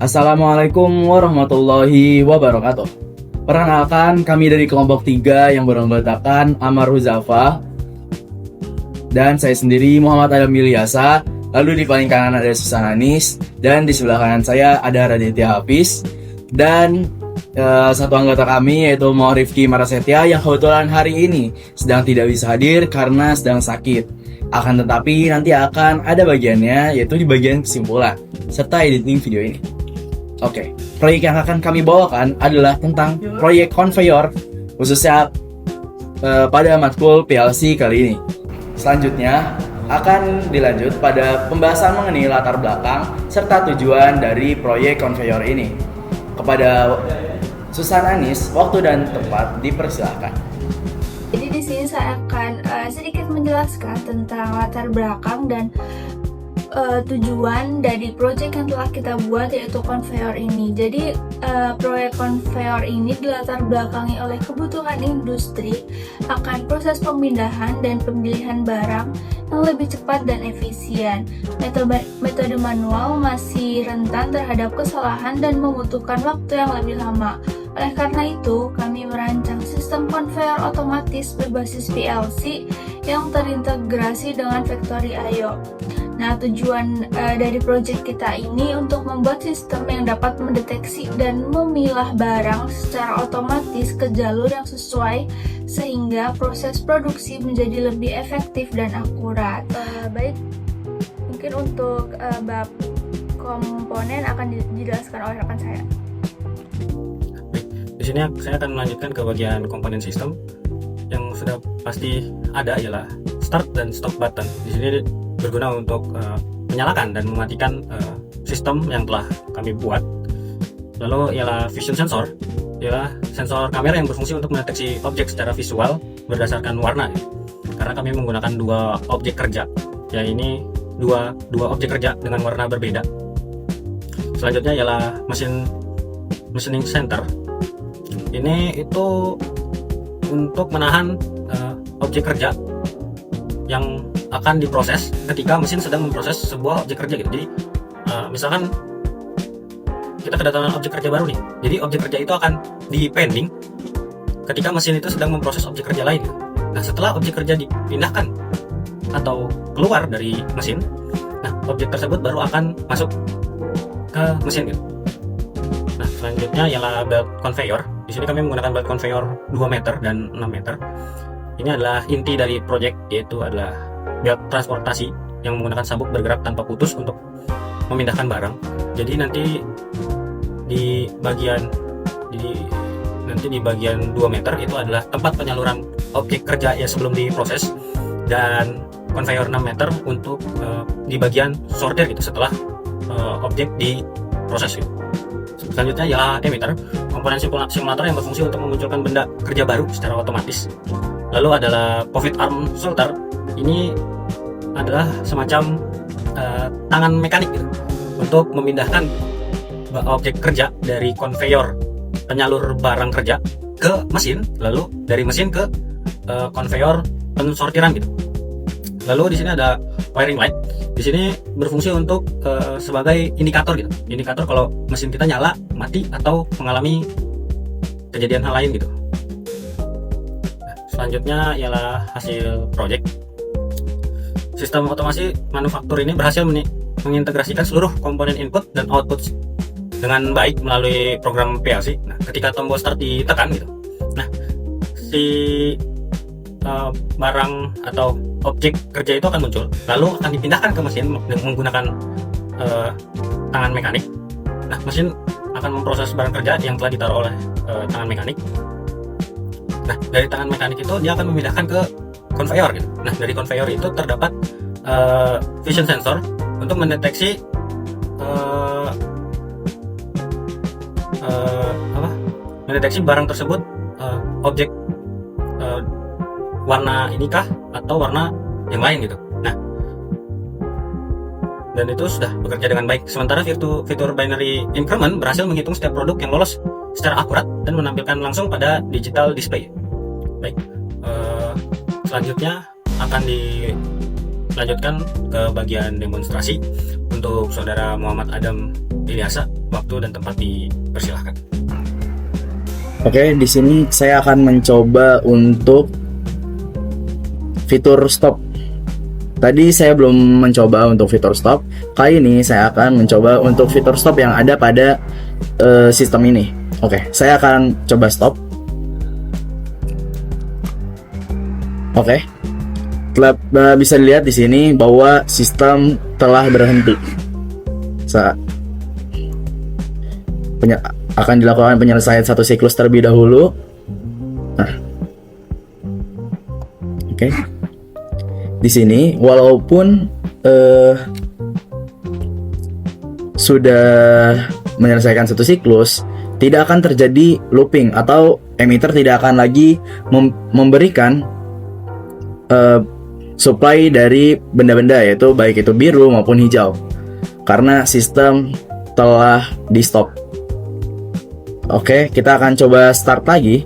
Assalamualaikum warahmatullahi wabarakatuh. Perkenalkan, kami dari kelompok 3 yang beranggotakan Amar Huzafa dan saya sendiri Muhammad Adam Ilyasa. Lalu di paling kanan ada Susan Anis dan di sebelah kanan saya ada Raditya Hafiz dan satu anggota kami yaitu Rifki Marasetia yang kebetulan hari ini sedang tidak bisa hadir karena sedang sakit. Akan tetapi nanti akan ada bagiannya, yaitu di bagian kesimpulan serta editing video ini. Oke, proyek yang akan kami bawakan adalah tentang proyek konveyor, khususnya pada matkul PLC kali ini. Selanjutnya akan dilanjut pada pembahasan mengenai latar belakang serta tujuan dari proyek konveyor ini. Kepada Susan Anis, waktu dan tempat dipersilahkan. Jadi di sini saya akan sedikit menjelaskan tentang latar belakang dan tujuan dari proyek yang telah kita buat, yaitu konveyor ini. Jadi proyek konveyor ini dilatar belakangi oleh kebutuhan industri akan proses pemindahan dan pemilihan barang yang lebih cepat dan efisien. Metode manual masih rentan terhadap kesalahan dan membutuhkan waktu yang lebih lama. Oleh karena itu, kami merancang sistem konveyor otomatis berbasis PLC yang terintegrasi dengan Factory IO. Nah, tujuan dari proyek kita ini untuk membuat sistem yang dapat mendeteksi dan memilah barang secara otomatis ke jalur yang sesuai sehingga proses produksi menjadi lebih efektif dan akurat. Baik, mungkin untuk bab komponen akan dijelaskan oleh rekan saya. Di sini saya akan melanjutkan ke bagian komponen sistem. Yang sudah pasti ada ialah start dan stop button. Di sini berguna untuk menyalakan dan mematikan sistem yang telah kami buat. Lalu ialah vision sensor, ialah sensor kamera yang berfungsi untuk mendeteksi objek secara visual berdasarkan warna. Karena kami menggunakan dua objek kerja, ya ini dua objek kerja dengan warna berbeda. Selanjutnya ialah machining center. Ini itu untuk menahan objek kerja yang akan diproses ketika mesin sedang memproses sebuah objek kerja gitu. Jadi misalkan kita kedatangan objek kerja baru nih, jadi objek kerja itu akan di pending ketika mesin itu sedang memproses objek kerja lain. Nah, setelah objek kerja dipindahkan atau keluar dari mesin, nah objek tersebut baru akan masuk ke mesin gitu. Nah, selanjutnya ialah belt conveyor. Di sini kami menggunakan belt conveyor 2 meter dan 6 meter. Ini adalah inti dari proyek, yaitu adalah belt transportasi yang menggunakan sabuk bergerak tanpa putus untuk memindahkan barang. Jadi nanti di bagian 2 meter itu adalah tempat penyaluran objek kerja yang sebelum diproses, dan konveyor 6 meter untuk di bagian sortir gitu setelah objek diproses gitu. Selanjutnya ialah emitter, komponen simulator yang berfungsi untuk memunculkan benda kerja baru secara otomatis. Lalu adalah pivot arm sorter. Ini adalah semacam tangan mekanik gitu, untuk memindahkan objek kerja dari konveyor penyalur barang kerja ke mesin, lalu dari mesin ke konveyor pensortiran gitu. Lalu di sini ada wiring light. Di sini berfungsi untuk sebagai indikator gitu. Indikator kalau mesin kita nyala, mati, atau mengalami kejadian hal lain gitu. Selanjutnya ialah hasil project. Sistem otomasi manufaktur ini berhasil mengintegrasikan seluruh komponen input dan output dengan baik melalui program PLC. Nah, ketika tombol start ditekan gitu, nah si barang atau objek kerja itu akan muncul, lalu akan dipindahkan ke mesin dengan menggunakan tangan mekanik. Nah, mesin akan memproses barang kerja yang telah ditaruh oleh tangan mekanik. Nah, dari tangan mekanik itu dia akan memindahkan ke konveyor gitu. Nah, dari konveyor itu terdapat vision sensor untuk mendeteksi mendeteksi barang tersebut objek warna inikah atau warna yang lain gitu. Nah, dan itu sudah bekerja dengan baik. Sementara fitur binary increment berhasil menghitung setiap produk yang lolos secara akurat dan menampilkan langsung pada digital display. Baik, selanjutnya akan lanjutkan ke bagian demonstrasi. Untuk saudara Muhammad Adam Ilyasa, waktu dan tempat dipersilahkan. Oke, di sini saya akan mencoba untuk fitur stop. Tadi saya belum mencoba untuk fitur stop. Kali ini saya akan mencoba untuk fitur stop yang ada pada sistem ini. Oke, saya akan coba stop. Oke, bisa dilihat di sini bahwa sistem telah berhenti. Saat akan dilakukan penyelesaian satu siklus terlebih dahulu. Nah, oke. Di sini walaupun sudah menyelesaikan satu siklus, tidak akan terjadi looping atau emitter tidak akan lagi memberikan supply dari benda-benda, yaitu baik itu biru maupun hijau, karena sistem telah di stop. Oke, kita akan coba start lagi.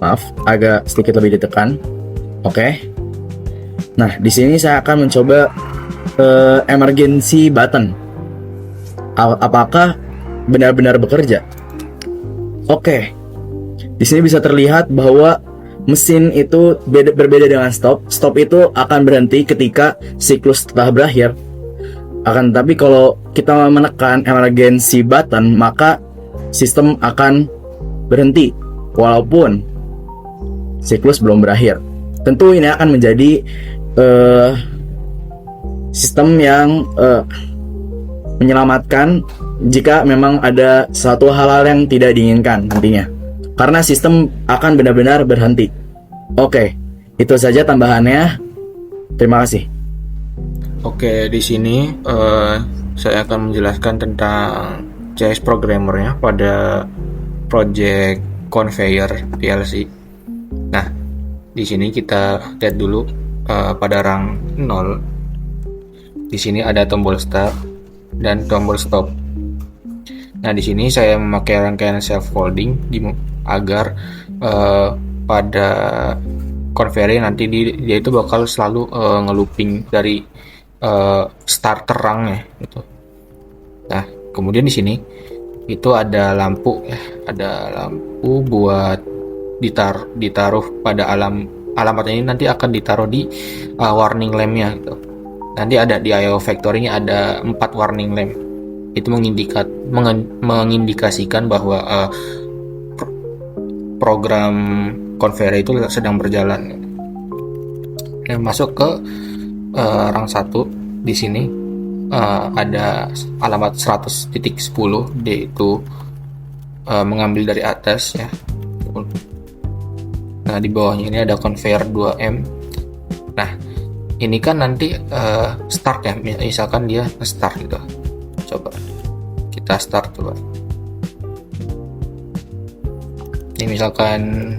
Maaf, agak sedikit lebih ditekan. Oke. Nah, di sini saya akan mencoba emergency button. Apakah benar-benar bekerja? Oke. Di sini bisa terlihat bahwa mesin itu berbeda dengan stop. Stop itu akan berhenti ketika siklus telah berakhir. Akan tetapi kalau kita menekan emergency button, maka sistem akan berhenti walaupun siklus belum berakhir. Tentu ini akan menjadi sistem yang menyelamatkan jika memang ada suatu hal-hal yang tidak diinginkan nantinya, karena sistem akan benar-benar berhenti. Oke, itu saja tambahannya. Terima kasih. Oke, di sini saya akan menjelaskan tentang CS programmernya pada project conveyor PLC. Nah, di sini kita lihat dulu pada rang 0. Di sini ada tombol start dan tombol stop. Nah, di sini saya memakai rangkaian self folding agar pada conveyor nanti dia itu bakal selalu ngelooping dari starter rangnya gitu. Nah, kemudian di sini itu ada lampu ya, ada lampu buat ditaruh pada alamat ini, nanti akan ditaruh di warning lampnya gitu. Nanti ada di IO Factory-nya ada 4 warning lamp. Itu mengindikasikan bahwa program conveyor itu sedang berjalan. Nah, masuk ke rang 1 di sini ada alamat 100.10, D itu mengambil dari atas ya. Nah, di bawahnya ini ada conveyor 2M. Nah, ini kan nanti start ya, misalkan dia start gitu. Coba kita start coba. Ini misalkan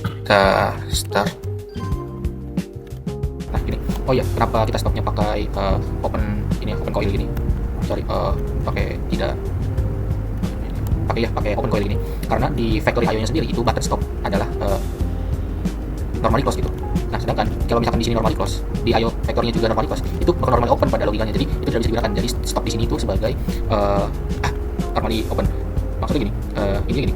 kita start. Nah, gini. Oh ya, kenapa kita stopnya pakai open coil gini? Sorry, pakai open coil gini. Karena di factory IO-nya sendiri itu button stop adalah normally close gitu. Nah, sedangkan kalau misalkan di sini normally close, di IO factory-nya juga normally close, itu bukan normally open pada logikanya. Jadi itu tidak bisa digunakan. Jadi stop di sini itu sebagai normally open. Maksudnya gini, ini gini.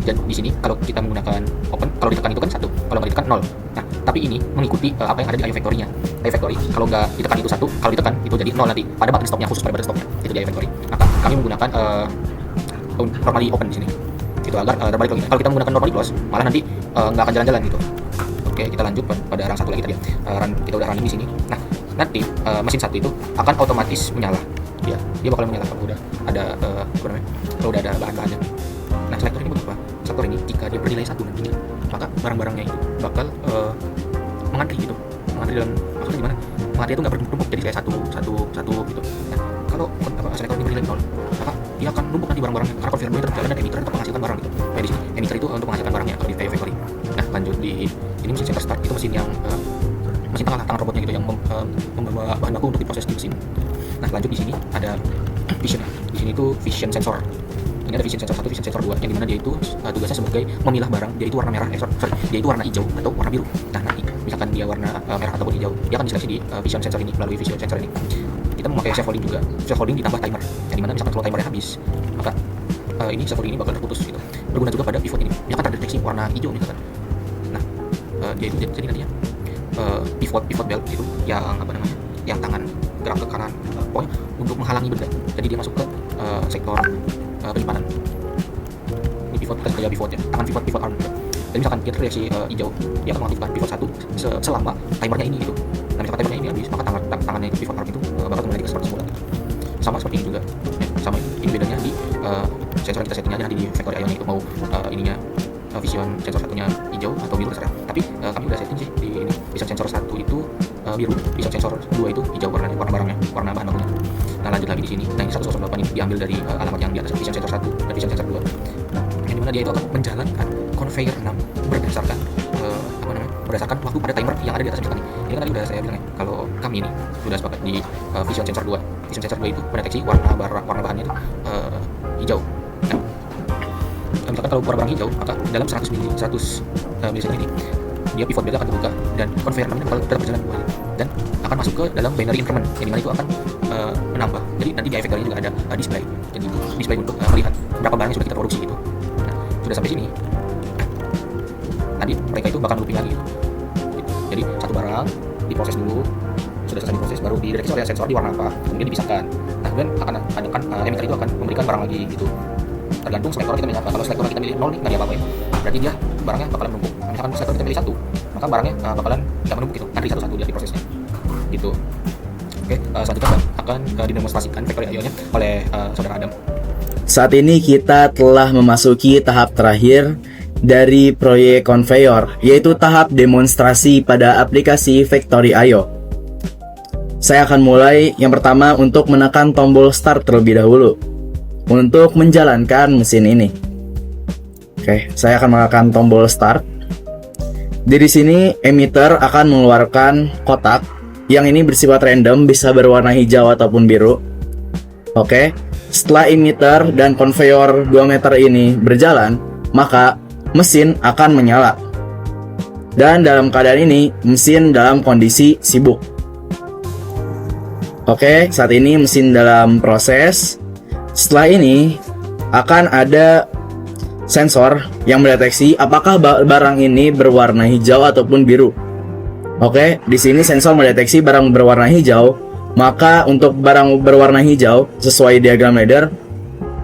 Dan di sini kalau kita menggunakan open, kalau ditekan itu kan 1, kalau nggak ditekan 0. Nah, tapi ini mengikuti apa yang ada di IO factory-nya. IO factory kalau nggak ditekan itu 1, kalau ditekan itu jadi 0 nanti. Pada button stopnya, khusus pada button stopnya itu di IO factory. Maka kami menggunakan normally open di sini. Itu agar normally close. Kalau kita menggunakan normally close, malah nanti nggak akan jalan-jalan gitu. Oke, kita lanjut pada rang 1 lagi tadi ya. Kita udah running di sini. Nah, nanti mesin 1 itu akan otomatis menyala. Dia bakal menyala kalau udah ada kalau udah ada bahan-bahannya. Nah, selektor ini begitu, Pak. Selektor ini jika dia bernilai 1 nantinya, maka barang-barangnya itu bakal mengantri gitu. Mengantri dalam maksudnya gimana? Mengantri itu nggak bertumpuk jadi kayak satu gitu. Nah, kalau selektor ini bernilai 0, maka dia akan numpuk nanti barang-barangnya karena conveyor tetap jalan dan emitter tetap menghasilkan barang gitu. Kayak di sini, emitter itu untuk menghasilkan barangnya kalau di IO factory. Nah, lanjut di ini mesin center start, itu mesin yang mesin tangan robotnya gitu yang membawa bahan baku untuk diproses di mesin. Nah, lanjut di sini ada vision. Di sini itu vision sensor. ini ada vision sensor 1, vision sensor 2, yang dimana dia itu tugasnya sebagai memilah barang, dia itu warna merah, dia itu warna hijau atau warna biru. Nah nanti misalkan dia warna merah ataupun hijau, dia akan diseleksi di vision sensor ini, melalui vision sensor ini. Kita memakai scaffolding juga, scaffolding ditambah timer, yang dimana misalkan kalau timernya habis, maka ini scaffolding ini bakal terputus gitu. Berguna juga pada pivot ini, misalkan terdeteksi warna hijau misalkan. Nah dia itu jadi nantinya pivot belt itu yang yang tangan gerak ke kanan, pokoknya untuk menghalangi benda. Jadi dia masuk ke sektor penyimpanan. Ini pivot, kita kayak pivot ya, tangan pivot arm gitu. Jadi misalkan dia terdeteksi hijau, dia akan mengaktifkan pivot 1 selama timernya ini gitu. Nah misalkan timernya ini habis, maka tangannya itu pivot arm itu bakal kembali lagi ke seperti semula gitu. Sama seperti ini juga ya, sama ini bedanya di sensor yang kita settingnya aja nanti di factory IO nya itu mau ininya vision sensor satunya hijau atau biru terserah. Tapi kami udah setting sih di ini vision sensor 1 itu biru, vision sensor 2 itu hijau warnanya, warna barangnya, warna bahan bakunya. Nah lanjut lagi di sini. Nah ini 108 ini diambil dari alamat yang di atas, vision sensor 1 dan vision sensor 2. Yang dimana dia itu akan menjalankan conveyor 6 berdasarkan berdasarkan waktu pada timer yang ada di atas misalkan ini. Ini kan tadi udah saya bilang ya, kalau kami ini sudah sepakat di vision sensor 2. Vision sensor 2 itu mendeteksi warna bahannya itu hijau. Nah, misalkan kalau warna barang hijau, maka dalam 100 milisekund ini dia pivot belt akan terbuka dan conveyor 6 ini bakal tetap berjalan dan akan masuk ke dalam binary increment, yang dimana itu akan menambah. Jadi nanti di efek juga ada display, jadi display untuk melihat berapa barang yang sudah kita produksi gitu. Nah, sudah sampai sini, nanti mereka itu bakal looping lagi gitu. Jadi satu barang diproses dulu, sudah selesai diproses baru dideteksi oleh sensor di warna apa, kemudian dipisahkan. Nah kemudian akan ada emitter itu akan memberikan barang lagi gitu. Tergantung selektor kita milih apa. Kalau selektor kita milih 0 nih nggak diapa-apain, berarti dia barangnya bakalan menumpuk. Nah, misalkan selektor kita milih 1, maka barangnya bakalan nggak menumpuk gitu, nanti satu-satu dia diprosesnya gitu. Oke, selanjutnya akan didemonstrasikan factory IO nya oleh saudara Adam. Saat ini kita telah memasuki tahap terakhir dari proyek conveyor, yaitu tahap demonstrasi pada aplikasi Factory IO. Saya akan mulai yang pertama untuk menekan tombol start terlebih dahulu untuk menjalankan mesin ini. Oke, saya akan menekan tombol start. Di sini emitter akan mengeluarkan kotak yang ini bersifat random, bisa berwarna hijau ataupun biru. Oke, setelah emitter dan conveyor 2 meter ini berjalan, maka mesin akan menyala. Dan dalam keadaan ini, mesin dalam kondisi sibuk. Oke, saat ini mesin dalam proses. Setelah ini akan ada sensor yang mendeteksi apakah barang ini berwarna hijau ataupun biru. Oke, di sini sensor mendeteksi barang berwarna hijau, maka untuk barang berwarna hijau sesuai diagram ladder,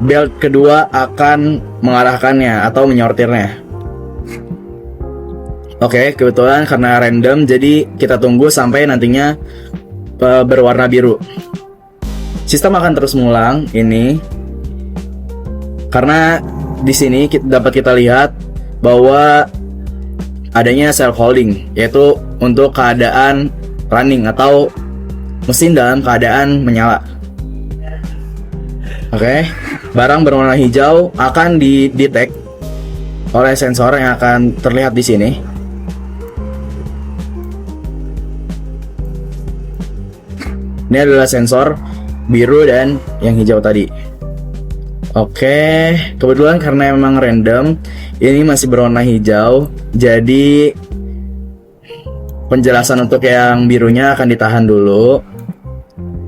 belt kedua akan mengarahkannya atau menyortirnya. Oke, kebetulan karena random, jadi kita tunggu sampai nantinya berwarna biru. Sistem akan terus mengulang ini karena di sini dapat kita lihat bahwa adanya self holding, yaitu untuk keadaan running atau mesin dalam keadaan menyala. Oke, barang berwarna hijau akan didetect oleh sensor yang akan terlihat di sini. Ini adalah sensor biru dan yang hijau tadi. Oke, kebetulan karena memang random, ini masih berwarna hijau, jadi penjelasan untuk yang birunya akan ditahan dulu.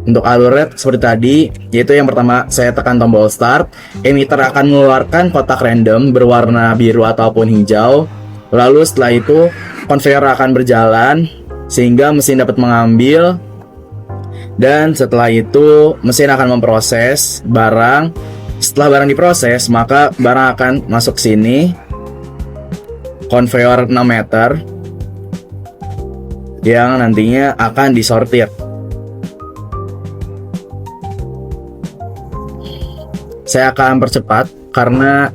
Untuk alur red seperti tadi, yaitu yang pertama saya tekan tombol start, emitter akan mengeluarkan kotak random berwarna biru ataupun hijau. Lalu setelah itu conveyor akan berjalan sehingga mesin dapat mengambil, dan setelah itu mesin akan memproses barang. Setelah barang diproses, maka barang akan masuk sini, conveyor 6 meter yang nantinya akan disortir. Saya akan percepat karena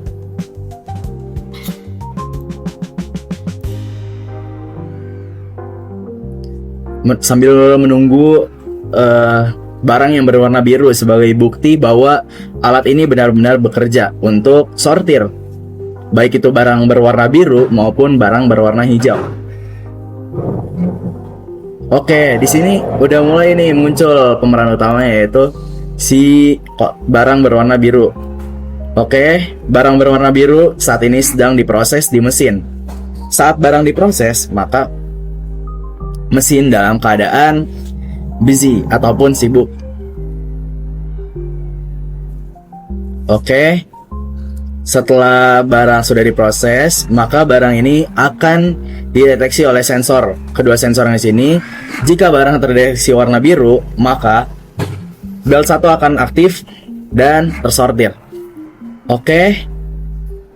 sambil menunggu barang yang berwarna biru sebagai bukti bahwa alat ini benar-benar bekerja untuk sortir, baik itu barang berwarna biru maupun barang berwarna hijau. Oke, di sini udah mulai nih muncul pemeran utamanya, yaitu si barang berwarna biru. Oke, barang berwarna biru saat ini sedang diproses di mesin. Saat barang diproses, maka mesin dalam keadaan busy ataupun sibuk. Oke, setelah barang sudah diproses, maka barang ini akan dideteksi oleh sensor. Kedua sensor di sini, jika barang terdeteksi warna biru, maka belt 1 akan aktif dan tersortir. Oke,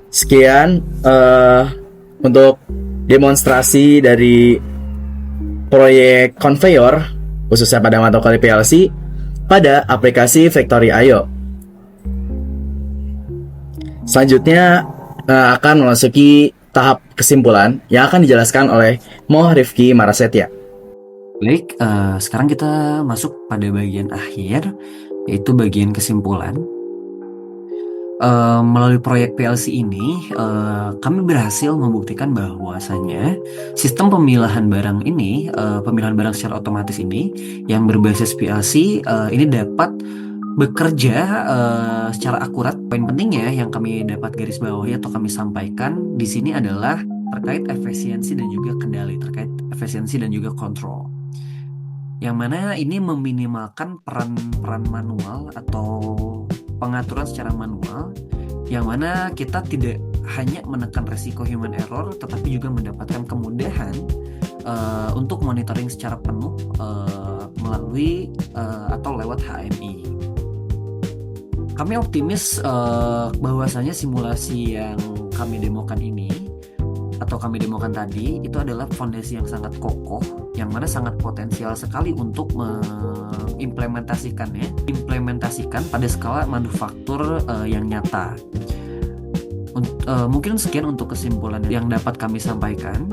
sekian untuk demonstrasi dari proyek conveyor khususnya pada matokali PLC pada aplikasi Factory.io. Selanjutnya akan memasuki tahap kesimpulan yang akan dijelaskan oleh Mo Rifki Marasetya. Baik, sekarang kita masuk pada bagian akhir, yaitu bagian kesimpulan. Melalui proyek PLC ini, kami berhasil membuktikan bahwasannya sistem pemilahan barang ini, pemilahan barang secara otomatis ini, yang berbasis PLC, ini dapat bekerja secara akurat. Poin pentingnya yang kami dapat garis bawahi atau kami sampaikan di sini adalah terkait efisiensi dan juga kendali, terkait efisiensi dan juga kontrol. Yang mana ini meminimalkan peran manual atau pengaturan secara manual, yang mana kita tidak hanya menekan resiko human error, tetapi juga mendapatkan kemudahan untuk monitoring secara penuh melalui atau lewat HMI. Kami optimis bahwasanya simulasi yang kami demokan ini atau kami demokan tadi itu adalah fondasi yang sangat kokoh, yang mana sangat potensial sekali untuk mengimplementasikan pada skala manufaktur yang nyata. Mungkin sekian untuk kesimpulan yang dapat kami sampaikan.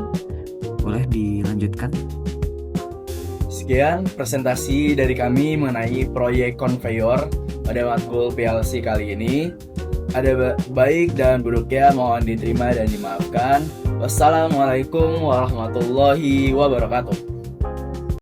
Boleh dilanjutkan. Sekian presentasi dari kami mengenai proyek conveyor pada matkul PLC kali ini. Ada baik dan buruknya, mohon diterima dan dimaafkan. Wassalamualaikum warahmatullahi wabarakatuh.